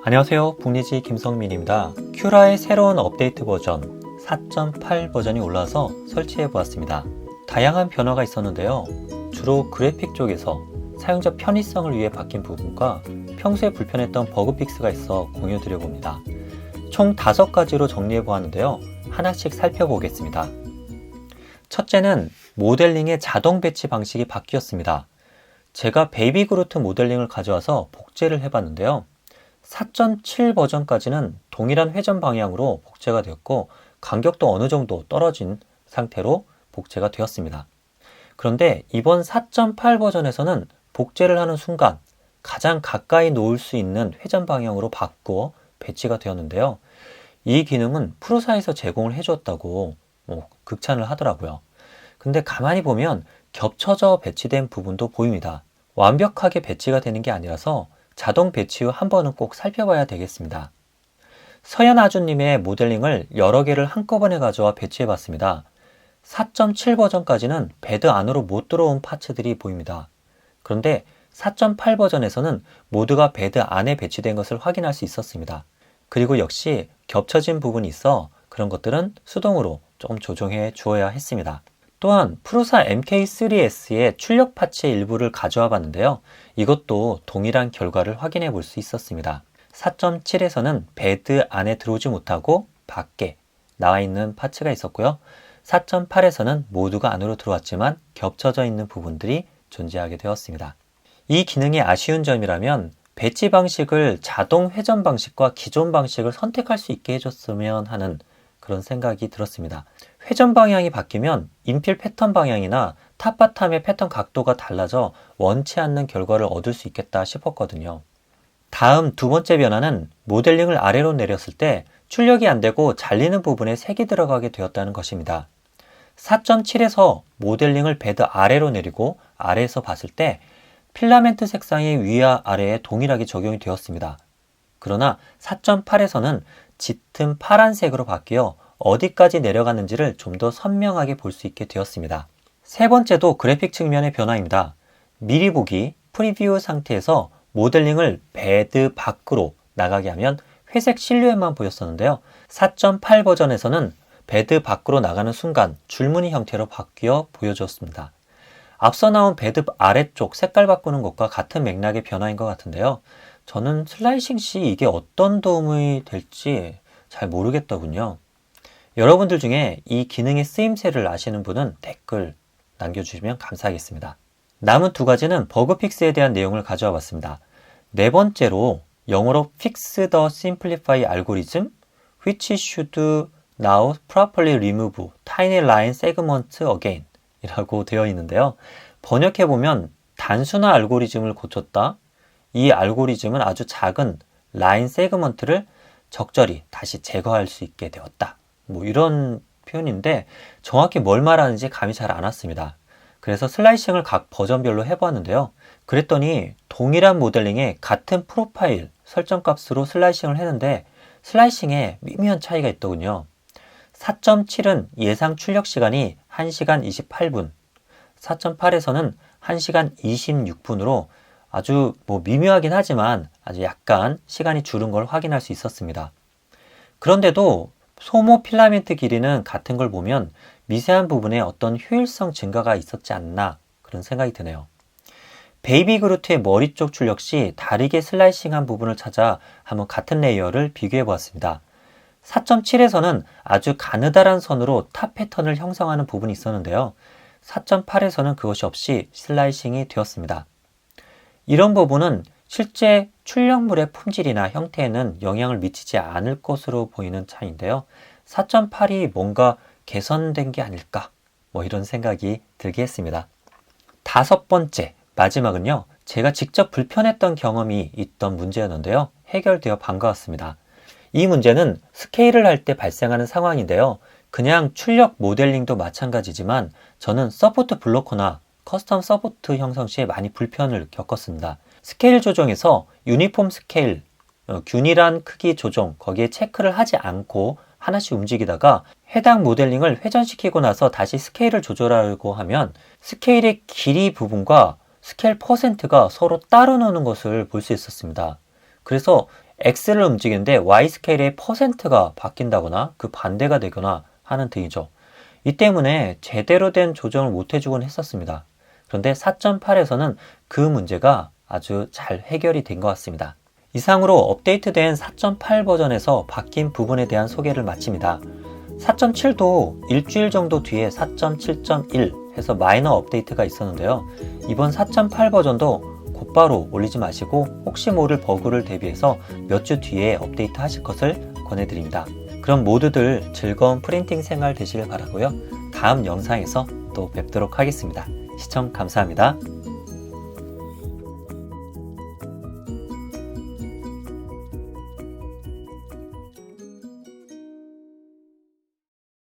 안녕하세요, 북리지 김성민입니다. 큐라의 새로운 업데이트 버전 4.8 버전이 올라와서 설치해 보았습니다. 다양한 변화가 있었는데요. 주로 그래픽 쪽에서 사용자 편의성을 위해 바뀐 부분과 평소에 불편했던 버그 픽스가 있어 공유 드려 봅니다. 총 5가지로 정리해 보았는데요. 하나씩 살펴보겠습니다. 첫째는 모델링의 자동 배치 방식이 바뀌었습니다. 제가 베이비 그루트 모델링을 가져와서 복제를 해봤는데요. 4.7 버전까지는 동일한 회전 방향으로 복제가 되었고 간격도 어느 정도 떨어진 상태로 복제가 되었습니다. 그런데 이번 4.8 버전에서는 복제를 하는 순간 가장 가까이 놓을 수 있는 회전 방향으로 바꾸어 배치가 되었는데요. 이 기능은 프로사에서 제공을 해주었다고 극찬을 하더라고요. 근데 가만히 보면 겹쳐져 배치된 부분도 보입니다. 완벽하게 배치가 되는 게 아니라서 자동 배치 후 한 번은 꼭 살펴봐야 되겠습니다. 서연아주님의 모델링을 여러 개를 한꺼번에 가져와 배치해 봤습니다. 4.7 버전까지는 베드 안으로 못 들어온 파츠들이 보입니다. 그런데 4.8 버전에서는 모두가 베드 안에 배치된 것을 확인할 수 있었습니다. 그리고 역시 겹쳐진 부분이 있어 그런 것들은 수동으로 조금 조정해 주어야 했습니다. 또한 프로사 MK3S의 출력 파츠의 일부를 가져와 봤는데요. 이것도 동일한 결과를 확인해 볼 수 있었습니다. 4.7에서는 베드 안에 들어오지 못하고 밖에 나와 있는 파츠가 있었고요. 4.8에서는 모두가 안으로 들어왔지만 겹쳐져 있는 부분들이 존재하게 되었습니다. 이 기능의 아쉬운 점이라면 배치 방식을 자동 회전 방식과 기존 방식을 선택할 수 있게 해줬으면 하는 그런 생각이 들었습니다. 회전 방향이 바뀌면 인필 패턴 방향이나 탑바텀의 패턴 각도가 달라져 원치 않는 결과를 얻을 수 있겠다 싶었거든요. 다음 두 번째 변화는 모델링을 아래로 내렸을 때 출력이 안 되고 잘리는 부분에 색이 들어가게 되었다는 것입니다. 4.7에서 모델링을 베드 아래로 내리고 아래에서 봤을 때 필라멘트 색상이 위와 아래에 동일하게 적용이 되었습니다. 그러나 4.8에서는 짙은 파란색으로 바뀌어 어디까지 내려갔는지를 좀 더 선명하게 볼 수 있게 되었습니다. 세 번째도 그래픽 측면의 변화입니다. 미리 보기, 프리뷰 상태에서 모델링을 베드 밖으로 나가게 하면 회색 실루엣만 보였었는데요. 4.8 버전에서는 베드 밖으로 나가는 순간 줄무늬 형태로 바뀌어 보여줬습니다. 앞서 나온 베드 아래쪽 색깔 바꾸는 것과 같은 맥락의 변화인 것 같은데요. 저는 슬라이싱 시 이게 어떤 도움이 될지 잘 모르겠더군요. 여러분들 중에 이 기능의 쓰임새를 아시는 분은 댓글 남겨주시면 감사하겠습니다. 남은 두 가지는 버그 픽스에 대한 내용을 가져와 봤습니다. 네 번째로 영어로 Fix the Simplify algorithm, which should now properly remove tiny line segment again 이라고 되어 있는데요. 번역해보면 단순화 알고리즘을 고쳤다. 이 알고리즘은 아주 작은 라인 세그먼트를 적절히 다시 제거할 수 있게 되었다. 이런 표현인데 정확히 뭘 말하는지 감이 잘 안 왔습니다. 그래서 슬라이싱을 각 버전별로 해보았는데요. 그랬더니 동일한 모델링에 같은 프로파일 설정값으로 슬라이싱을 했는데 슬라이싱에 미묘한 차이가 있더군요. 4.7은 예상 출력 시간이 1시간 28분, 4.8에서는 1시간 26분으로 아주 미묘하긴 하지만 아주 약간 시간이 줄은 걸 확인할 수 있었습니다. 그런데도 소모 필라멘트 길이는 같은 걸 보면 미세한 부분에 어떤 효율성 증가가 있었지 않나 그런 생각이 드네요. 베이비 그루트의 머리 쪽 출력 시 다르게 슬라이싱한 부분을 찾아 한번 같은 레이어를 비교해 보았습니다. 4.7에서는 아주 가느다란 선으로 탑 패턴을 형성하는 부분이 있었는데요. 4.8에서는 그것이 없이 슬라이싱이 되었습니다. 이런 부분은 실제 출력물의 품질이나 형태에는 영향을 미치지 않을 것으로 보이는 차이인데요. 4.8이 뭔가 개선된 게 아닐까 이런 생각이 들게 했습니다. 다섯 번째, 마지막은요. 제가 직접 불편했던 경험이 있던 문제였는데요. 해결되어 반가웠습니다. 이 문제는 스케일을 할 때 발생하는 상황인데요. 그냥 출력 모델링도 마찬가지지만 저는 서포트 블로커나 커스텀 서포트 형성 시에 많이 불편을 겪었습니다. 스케일 조정에서 유니폼 스케일, 균일한 크기 조정, 거기에 체크를 하지 않고 하나씩 움직이다가 해당 모델링을 회전시키고 나서 다시 스케일을 조절하려고 하면 스케일의 길이 부분과 스케일 퍼센트가 서로 따로 노는 것을 볼 수 있었습니다. 그래서 X를 움직이는데 Y 스케일의 퍼센트가 바뀐다거나 그 반대가 되거나 하는 등이죠. 이 때문에 제대로 된 조정을 못 해주곤 했었습니다. 그런데 4.8에서는 그 문제가 아주 잘 해결이 된 것 같습니다. 이상으로 업데이트된 4.8 버전에서 바뀐 부분에 대한 소개를 마칩니다. 4.7도 일주일 정도 뒤에 4.7.1 해서 마이너 업데이트가 있었는데요. 이번 4.8 버전도 곧바로 올리지 마시고 혹시 모를 버그를 대비해서 몇 주 뒤에 업데이트 하실 것을 권해드립니다. 그럼 모두들 즐거운 프린팅 생활 되시길 바라고요. 다음 영상에서 또 뵙도록 하겠습니다. 시청 감사합니다.